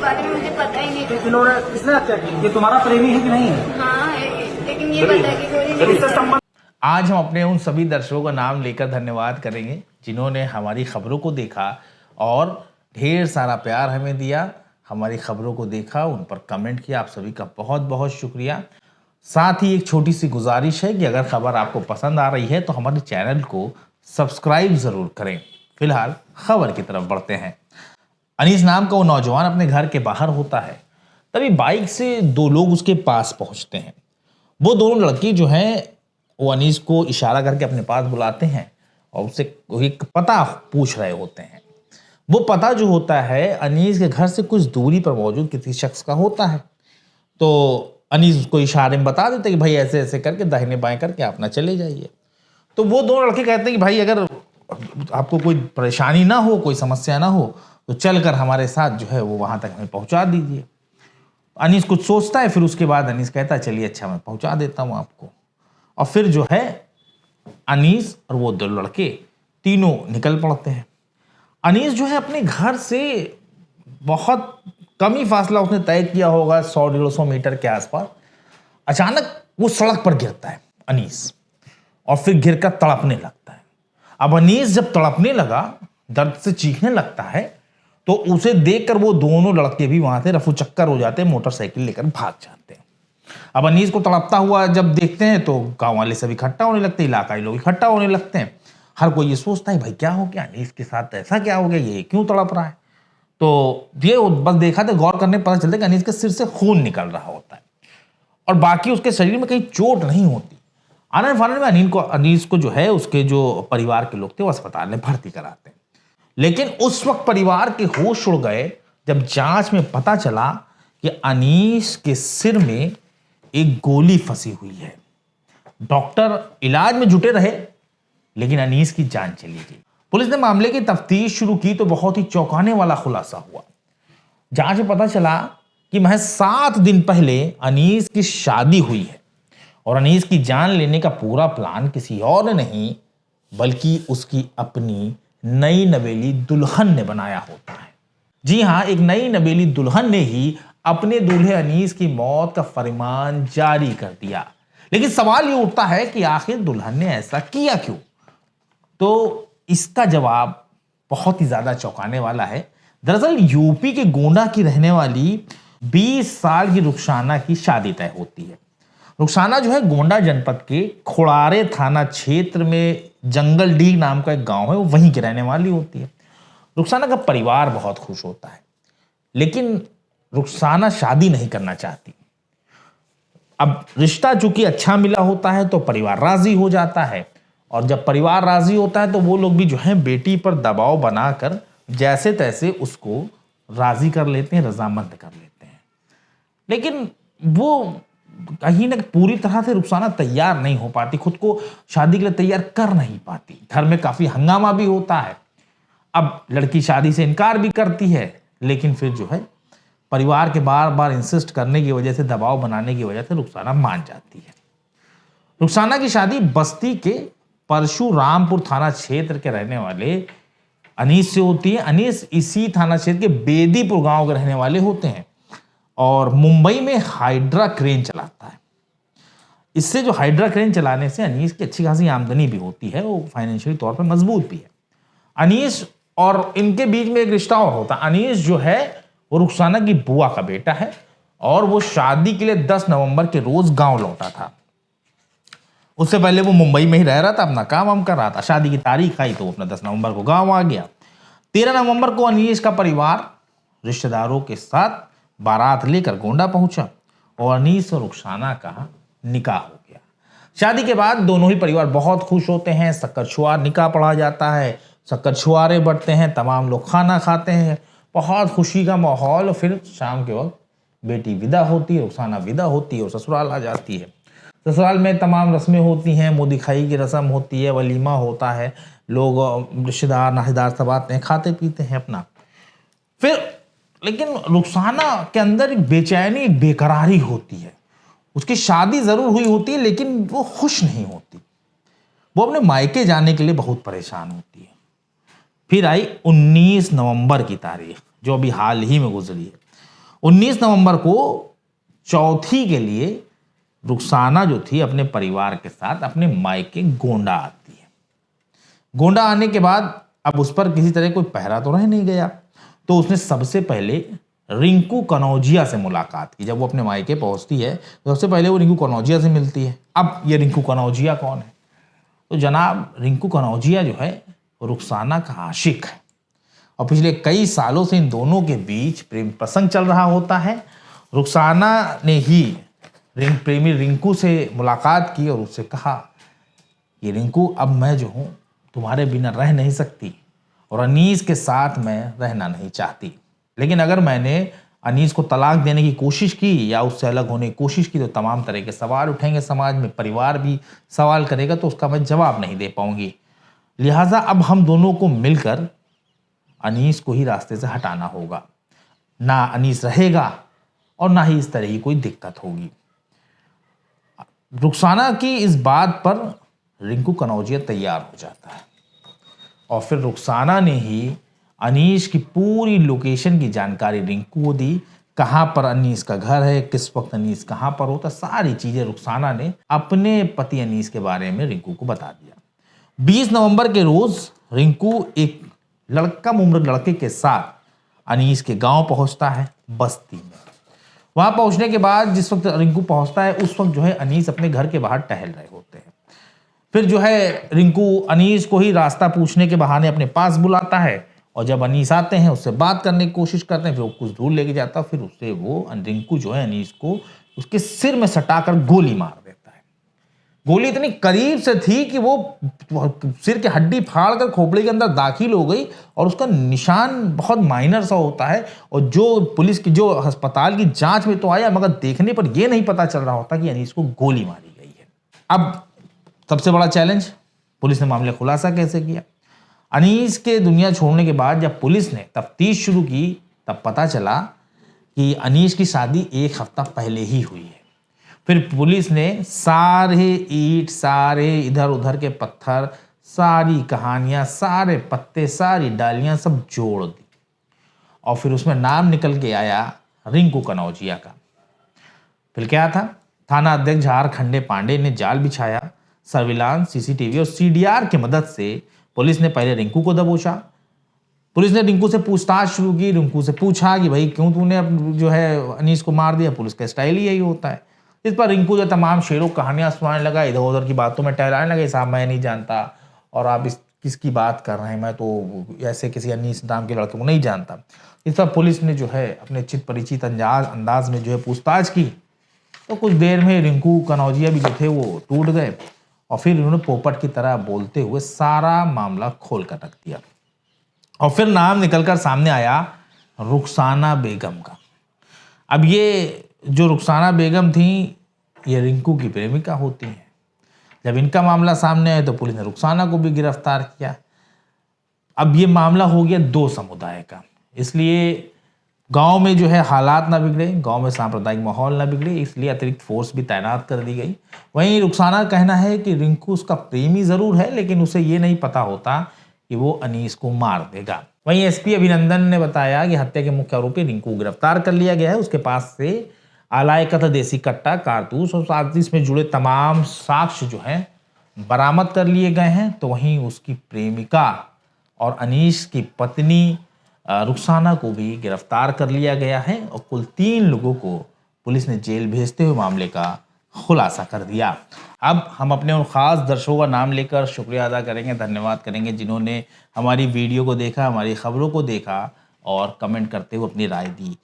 बारे में मुझे पता ही नहीं था। इन्होंने इसने क्या किया? ये तुम्हारा प्रेमी है कि नहीं है? हाँ लेकिन ये पता है कि कोई नहीं। आज हम अपने उन सभी दर्शकों का नाम लेकर धन्यवाद करेंगे जिन्होंने हमारी खबरों को देखा और ढेर सारा प्यार हमें दिया, हमारी खबरों को देखा, उन पर कमेंट किया। आप सभी का बहुत बहुत शुक्रिया। साथ ही एक छोटी सी गुजारिश है कि अगर खबर आपको पसंद आ रही है तो हमारे चैनल को सब्सक्राइब ज़रूर करें। फिलहाल खबर की तरफ बढ़ते हैं। अनीस नाम का वो नौजवान अपने घर के बाहर होता है, तभी बाइक से दो लोग उसके पास पहुंचते हैं। वो दोनों लड़के जो हैं वो अनीस को इशारा करके अपने पास बुलाते हैं और उससे एक पता पूछ रहे होते हैं। वो पता जो होता है अनीस के घर से कुछ दूरी पर मौजूद किसी शख्स का होता है। तो अनीस उसको इशारे में बता देते कि भाई ऐसे ऐसे करके दाहिने बाएं करके अपना चले जाइए। तो वो दोनों लड़के कहते हैं कि भाई अगर आपको कोई परेशानी ना हो, कोई समस्या ना हो तो चलकर हमारे साथ जो है वो वहां तक हमें पहुंचा दीजिए। अनीस कुछ सोचता है, फिर उसके बाद अनीस कहता है चलिए अच्छा मैं पहुंचा देता हूं आपको। और फिर जो है अनीस और वो दो लड़के तीनों निकल पड़ते हैं। अनीस जो है अपने घर से बहुत कम ही फासला उसने तय किया होगा, 100-150 मीटर के आसपास। अचानक वो सड़क पर गिरता है अनीस और फिर गिरकर तड़पने लगता है। अब अनीस जब तड़पने लगा, दर्द से चीखने लगता है, तो उसे देखकर वो दोनों लड़के भी वहां से रफू चक्कर हो जाते हैं, मोटरसाइकिल लेकर भाग जाते हैं। अब अनीस को तड़पता हुआ जब देखते हैं तो गांव वाले सब इकट्ठा होने लगते हैं, इलाकाई लोग इकट्ठा होने लगते हैं। हर कोई ये सोचता है भाई क्या हो गया, अनीस के साथ ऐसा क्या हो गया, ये क्यों तड़प रहा है। तो ये बस देखा तो गौर करने पता चलता है कि अनीस के सिर से खून निकल रहा होता है और बाकी उसके शरीर में कहीं चोट नहीं होती। आनंद फानंद में अनीस को जो है उसके जो परिवार के लोग थे वो अस्पताल में भर्ती कराते हैं। लेकिन उस वक्त परिवार के होश उड़ गए जब जांच में पता चला कि अनीस के सिर में एक गोली फंसी हुई है। डॉक्टर इलाज में जुटे रहे लेकिन अनीस की जान चली गई। पुलिस ने मामले की तफ्तीश शुरू की तो बहुत ही चौंकाने वाला खुलासा हुआ। जांच में पता चला कि महज 7 दिन पहले अनीस की शादी हुई है और अनीस की जान लेने का पूरा प्लान किसी और ने नहीं बल्कि उसकी अपनी नई नवेली दुल्हन ने बनाया होता है। जी हां, एक नई नवेली दुल्हन ने ही अपने दूल्हे अनीस की मौत का फरमान जारी कर दिया। लेकिन सवाल ये उठता है कि आखिर दुल्हन ने ऐसा किया क्यों? तो इसका जवाब बहुत ही ज्यादा चौंकाने वाला है। दरअसल यूपी के गोंडा की रहने वाली 20 साल की रुखसाना की शादी तय होती है। रुखसाना जो है गोंडा जनपद के खोड़ारे थाना क्षेत्र में जंगलडीह नाम का एक गांव है, वो वहीं की रहने वाली होती है। रुखसाना का परिवार बहुत खुश होता है लेकिन रुखसाना शादी नहीं करना चाहती। अब रिश्ता चूंकि अच्छा मिला होता है तो परिवार राजी हो जाता है और जब परिवार राजी होता है तो वो लोग भी जो है बेटी पर दबाव बनाकर जैसे तैसे उसको राजी कर लेते हैं, रजामंद कर लेते हैं। लेकिन वो कहीं ना पूरी तरह से रुखसाना तैयार नहीं हो पाती, खुद को शादी के लिए तैयार कर नहीं पाती। घर में काफी हंगामा भी होता है। अब लड़की शादी से इनकार भी करती है लेकिन फिर जो है परिवार के बार बार इंसिस्ट करने की वजह से, दबाव बनाने की वजह से रुखसाना मान जाती है। रुखसाना की शादी बस्ती के परशुरामपुर थाना क्षेत्र के रहने वाले अनीस से होती है। अनीस इसी थाना क्षेत्र के बेदीपुर गांव के रहने वाले होते हैं और मुंबई में हाइड्रा क्रेन चलाता है। इससे जो हाइड्रा क्रेन चलाने से अनीस की अच्छी खासी आमदनी भी होती है, वो फाइनेंशियली तौर पर मजबूत भी है। अनीस और इनके बीच में एक रिश्ता और होता है। अनीस जो है वो रुखसाना की बुआ का बेटा है और वो शादी के लिए 10 नवंबर के रोज गांव लौटा था। उससे पहले वो मुंबई में ही रह रहा था, अपना काम वाम कर रहा था। शादी की तारीख आई तो अपना 10 नवंबर को गांव आ गया। 13 नवंबर को अनीस का परिवार रिश्तेदारों के साथ बारात लेकर गोंडा पहुंचा और अनीस और रुखसाना का निकाह हो गया। शादी के बाद दोनों ही परिवार बहुत खुश होते हैं। शक्कर छुआर निकाह पढ़ा जाता है, शक्कर छुआरे बढ़ते हैं, तमाम लोग खाना खाते हैं, बहुत खुशी का माहौल। फिर शाम के वक्त बेटी विदा होती है, रुखसाना विदा होती है और ससुराल आ जाती है। ससुराल में तमाम रस्में होती हैं, मुँह दिखाई की रस्म होती है, वलीमा होता है, लोग रिश्तेदार नातेदार सब आते हैं, खाते पीते हैं अपना। फिर लेकिन रुखसाना के अंदर एक बेचैनी, एक बेकरारी होती है। उसकी शादी जरूर हुई होती है लेकिन वो खुश नहीं होती। वो अपने मायके जाने के लिए बहुत परेशान होती है। फिर आई 19 नवंबर की तारीख जो अभी हाल ही में गुजरी है। 19 नवंबर को चौथी के लिए रुखसाना जो थी अपने परिवार के साथ अपने मायके गोंडा आती है। गोंडा आने के बाद अब उस पर किसी तरह कोई पहरा तो रह नहीं गया, तो उसने सबसे पहले रिंकू कनौजिया से मुलाकात की। जब वो अपने मायके पहुंचती है तो सबसे पहले वो रिंकू कनौजिया से मिलती है। अब ये रिंकू कनौजिया कौन है? तो जनाब रिंकू कनौजिया जो है रुखसाना का आशिक है और पिछले कई सालों से इन दोनों के बीच प्रेम प्रसंग चल रहा होता है। रुखसाना ने ही प्रेमी रिंकू से मुलाकात की और उससे कहा कि रिंकू, अब मैं जो हूँ तुम्हारे बिना रह नहीं सकती और अनीस के साथ मैं रहना नहीं चाहती, लेकिन अगर मैंने अनीस को तलाक देने की कोशिश की या उससे अलग होने की कोशिश की तो तमाम तरह के सवाल उठेंगे समाज में, परिवार भी सवाल करेगा, तो उसका मैं जवाब नहीं दे पाऊंगी। लिहाजा अब हम दोनों को मिलकर अनीस को ही रास्ते से हटाना होगा। ना अनीस रहेगा और ना ही इस तरह की कोई दिक्कत होगी। रुखसाना की इस बात पर रिंकू कनौजिया तैयार हो जाता है और फिर रुखसाना ने ही अनीस की पूरी लोकेशन की जानकारी रिंकू को दी। कहाँ पर अनीस का घर है, किस वक्त अनीस कहाँ पर होता, सारी चीजें रुखसाना ने अपने पति अनीस के बारे में रिंकू को बता दिया। 20 नवंबर के रोज रिंकू एक कम उम्र लड़के के साथ अनीस के गांव पहुंचता है, बस्ती में। वहां पहुंचने के बाद जिस वक्त रिंकू पहुंचता है उस वक्त जो है अनीस अपने घर के बाहर टहल रहे होते हैं। फिर जो है रिंकू अनीस को ही रास्ता पूछने के बहाने अपने पास बुलाता है और जब अनीस आते हैं उससे बात करने की कोशिश करते हैं, फिर वो कुछ दूर लेके जाता है, फिर उससे वो रिंकू जो है अनीस को उसके सिर में सटाकर गोली मार देता है। गोली इतनी करीब से थी कि वो सिर की हड्डी फाड़ कर खोपड़ी के अंदर दाखिल हो गई और उसका निशान बहुत माइनर सा होता है और जो पुलिस की जो अस्पताल की जांच में तो आया, मगर देखने पर यह नहीं पता चल रहा होता कि अनीस को गोली मारी गई है। अब सबसे बड़ा चैलेंज, पुलिस ने मामले खुलासा कैसे किया? अनीस के दुनिया छोड़ने के बाद जब पुलिस ने तफ्तीश शुरू की तब पता चला कि अनीस की शादी 1 हफ्ता पहले ही हुई है। फिर पुलिस ने सारे ईंट, सारे इधर उधर के पत्थर, सारी कहानियां, सारे पत्ते, सारी डालियां सब जोड़ दी और फिर उसमें नाम निकल के आया रिंकू कनौजिया का। फिर क्या था? थाना अध्यक्ष झारखंडे पांडे ने जाल बिछाया। सर्विलांस, सीसीटीवी और सीडीआर की मदद से पुलिस ने पहले रिंकू को दबोचा। पुलिस ने रिंकू से पूछताछ शुरू की। रिंकू से पूछा कि भाई क्यों तूने जो है अनीस को मार दिया? पुलिस का स्टाइल ही यही होता है। इस पर रिंकू जो तमाम शेरों कहानियां सुनाने लगा, इधर उधर की बातों में टहलाने लगे। साहब मैं नहीं जानता और आप किसकी बात कर रहे हैं, मैं तो ऐसे किसी अनीस नाम के लड़के को नहीं जानता। इस पर पुलिस ने जो है अपने चित परिचित अंदाज में जो है पूछताछ की तो कुछ देर में रिंकू कनौजिया भी जो थे वो टूट गए और फिर उन्होंने पोपट की तरह बोलते हुए सारा मामला खोल कर रख दिया। और फिर नाम निकलकर सामने आया रुखसाना बेगम का। अब ये जो रुखसाना बेगम थी ये रिंकू की प्रेमिका होती हैं। जब इनका मामला सामने आया तो पुलिस ने रुखसाना को भी गिरफ्तार किया। अब ये मामला हो गया 2 समुदाय का, इसलिए गांव में जो है हालात ना बिगड़े, गांव में सांप्रदायिक माहौल ना बिगड़े, इसलिए अतिरिक्त फोर्स भी तैनात कर दी गई। वहीं रुखसाना का कहना है कि रिंकू उसका प्रेमी जरूर है लेकिन उसे ये नहीं पता होता कि वो अनीस को मार देगा। वहीं एसपी अभिनंदन ने बताया कि हत्या के मुख्य आरोपी रिंकू को गिरफ्तार कर लिया गया है। उसके पास से आलायकत देसी कट्टा, कारतूस और साथ ही इसमें जुड़े तमाम साक्ष्य जो हैं बरामद कर लिए गए हैं। तो वहीं उसकी प्रेमिका और अनीस की पत्नी रुखसाना को भी गिरफ्तार कर लिया गया है और कुल 3 लोगों को पुलिस ने जेल भेजते हुए मामले का खुलासा कर दिया। अब हम अपने उन खास दर्शकों का नाम लेकर शुक्रिया अदा करेंगे, धन्यवाद करेंगे जिन्होंने हमारी वीडियो को देखा, हमारी खबरों को देखा और कमेंट करते हुए अपनी राय दी।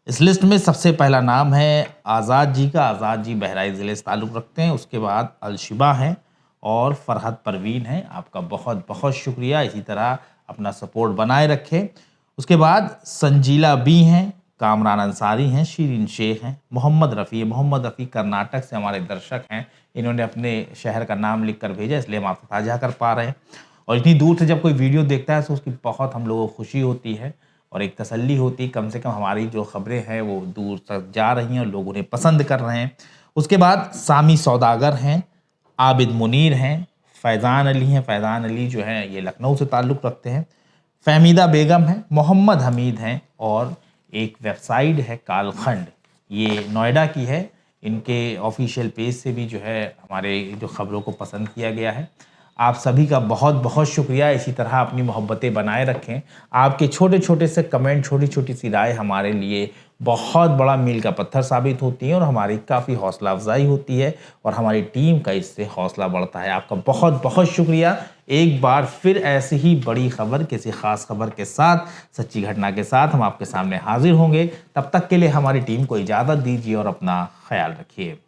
इस लिस्ट में सबसे पहला नाम है आज़ाद जी का। आज़ाद जी बहराइच ज़िले से ताल्लुक़ रखते हैं। उसके बाद अलशिबा हैं और फरहत परवीन हैं। आपका बहुत बहुत शुक्रिया, इसी तरह अपना सपोर्ट बनाए रखें। उसके बाद संजीला बी हैं, कामरान अंसारी हैं, शीरीन शेख हैं, मोहम्मद रफ़ी कर्नाटक से हमारे दर्शक हैं। इन्होंने अपने शहर का नाम लिख कर भेजा, इसलिए हम आपसे साझा कर पा रहे हैं। और इतनी दूर से जब कोई वीडियो देखता है तो उसकी बहुत हम लोगों को खुशी होती है और एक तसल्ली होती है, कम से कम हमारी जो खबरें हैं वो दूर तक जा रही हैं और लोग उन्हें पसंद कर रहे हैं। उसके बाद सामी सौदागर हैं, आबिद मुनीर हैं, फैज़ान अली हैं। फैज़ान अली जो हैं ये लखनऊ से ताल्लुक़ रखते हैं। फहमीदा बेगम हैं, मोहम्मद हमीद हैं और एक वेबसाइट है कालखंड, ये नोएडा की है। इनके ऑफिशियल पेज से भी जो है हमारे जो खबरों को पसंद किया गया है। आप सभी का बहुत बहुत शुक्रिया। इसी तरह अपनी मोहब्बतें बनाए रखें। आपके छोटे छोटे से कमेंट, छोटी छोटी सी राय हमारे लिए बहुत बड़ा मील का पत्थर साबित होती है और हमारी काफ़ी हौसला अफजाई होती है और हमारी टीम का इससे हौसला बढ़ता है। आपका बहुत बहुत शुक्रिया। एक बार फिर ऐसी ही बड़ी खबर, किसी ख़ास खबर के साथ, सच्ची घटना के साथ हम आपके सामने हाजिर होंगे। तब तक के लिए हमारी टीम को इजाज़त दीजिए और अपना ख्याल रखिए।